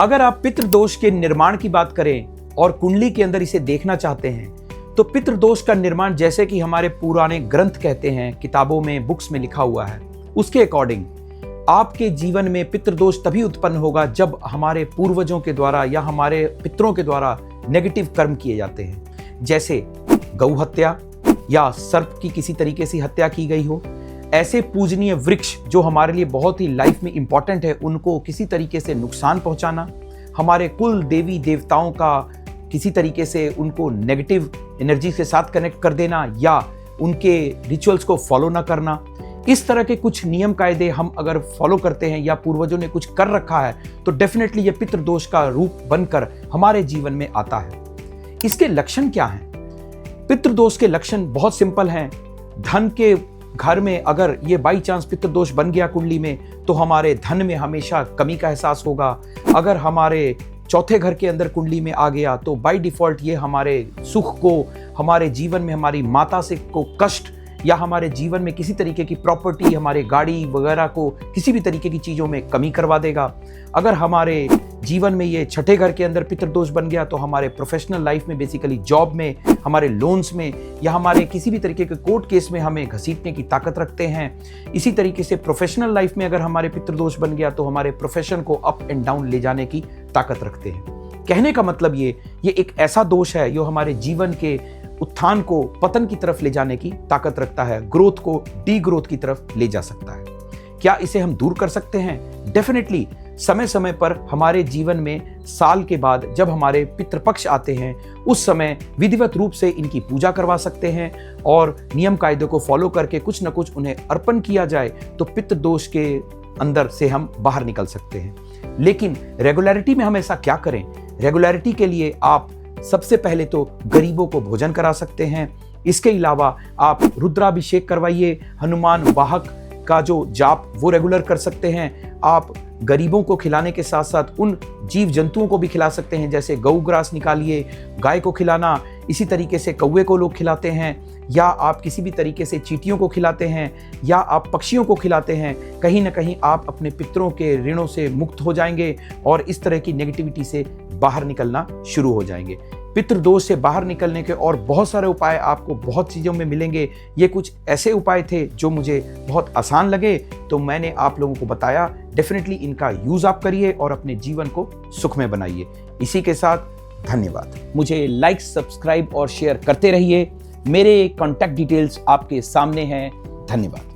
अगर आप पितृदोष के निर्माण की बात करें और कुंडली के अंदर इसे देखना चाहते हैं तो पितृदोष का निर्माण, जैसे कि हमारे पुराने ग्रंथ कहते हैं, किताबों में, बुक्स में लिखा हुआ है, उसके अकॉर्डिंग आपके जीवन में पितृदोष तभी उत्पन्न होगा जब हमारे पूर्वजों के द्वारा या हमारे पितरों के द्वारा नेगेटिव कर्म किए जाते हैं, जैसे गौ हत्या या सर्प की किसी तरीके से हत्या की गई हो। ऐसे पूजनीय वृक्ष जो हमारे लिए बहुत ही लाइफ में इंपॉर्टेंट है, उनको किसी तरीके से नुकसान पहुंचाना, हमारे कुल देवी देवताओं का किसी तरीके से उनको नेगेटिव एनर्जी के साथ कनेक्ट कर देना या उनके रिचुअल्स को फॉलो ना करना, इस तरह के कुछ नियम कायदे हम अगर फॉलो करते हैं या पूर्वजों ने कुछ कर रखा है तो डेफिनेटली ये पितृदोष का रूप बनकर हमारे जीवन में आता है। इसके लक्षण क्या हैं? पितृदोष के लक्षण बहुत सिंपल हैं। धन के घर में अगर ये बाई चांस पितृदोष बन गया कुंडली में तो हमारे धन में हमेशा कमी का एहसास होगा। अगर हमारे चौथे घर के अंदर कुंडली में आ गया तो बाय डिफॉल्ट ये हमारे सुख को, हमारे जीवन में हमारी माता से को कष्ट या हमारे जीवन में किसी तरीके की प्रॉपर्टी, हमारे गाड़ी वगैरह को किसी भी तरीके की चीज़ों में कमी करवा देगा। अगर हमारे जीवन में ये छठे घर के अंदर पितृदोष बन गया तो हमारे प्रोफेशनल लाइफ में, बेसिकली जॉब में, हमारे लोन्स में या हमारे किसी भी तरीके के कोर्ट केस में हमें घसीटने की ताकत रखते हैं। इसी तरीके से प्रोफेशनल लाइफ में अगर हमारे पितृदोष बन गया तो हमारे प्रोफेशन को अप एंड डाउन ले जाने की ताकत रखते हैं। कहने का मतलब ये एक ऐसा दोष है जो हमारे जीवन के उत्थान को पतन की तरफ ले जाने की ताकत रखता है, ग्रोथ को डी ग्रोथ की तरफ ले जा सकता है। क्या इसे हम दूर कर सकते हैं? डेफिनेटली समय समय पर हमारे जीवन में साल के बाद जब हमारे पितृपक्ष आते हैं उस समय विधिवत रूप से इनकी पूजा करवा सकते हैं और नियम कायदों को फॉलो करके कुछ न कुछ उन्हें अर्पण किया जाए तो पितृदोष के अंदर से हम बाहर निकल सकते हैं। लेकिन रेगुलरिटी में हम ऐसा क्या करें? रेगुलरिटी के लिए आप सबसे पहले तो गरीबों को भोजन करा सकते हैं। इसके अलावा आप रुद्राभिषेक करवाइए, हनुमान वाहक का जो जाप वो रेगुलर कर सकते हैं। आप गरीबों को खिलाने के साथ साथ उन जीव जंतुओं को भी खिला सकते हैं, जैसे गौ ग्रास निकालिए, गाय को खिलाना, इसी तरीके से कौवे को लोग खिलाते हैं या आप किसी भी तरीके से चींटियों को खिलाते हैं या आप पक्षियों को खिलाते हैं। कहीं ना कहीं आप अपने पितरों के ऋणों से मुक्त हो जाएंगे और इस तरह की नेगेटिविटी से बाहर निकलना शुरू हो जाएंगे। पितृदोष से बाहर निकलने के और बहुत सारे उपाय आपको बहुत चीज़ों में मिलेंगे। ये कुछ ऐसे उपाय थे जो मुझे बहुत आसान लगे तो मैंने आप लोगों को बताया। डेफिनेटली इनका यूज़ आप करिए और अपने जीवन को सुखमय बनाइए। इसी के साथ धन्यवाद। मुझे लाइक, सब्सक्राइब और शेयर करते रहिए। मेरे कॉन्टैक्ट डिटेल्स आपके सामने हैं। धन्यवाद।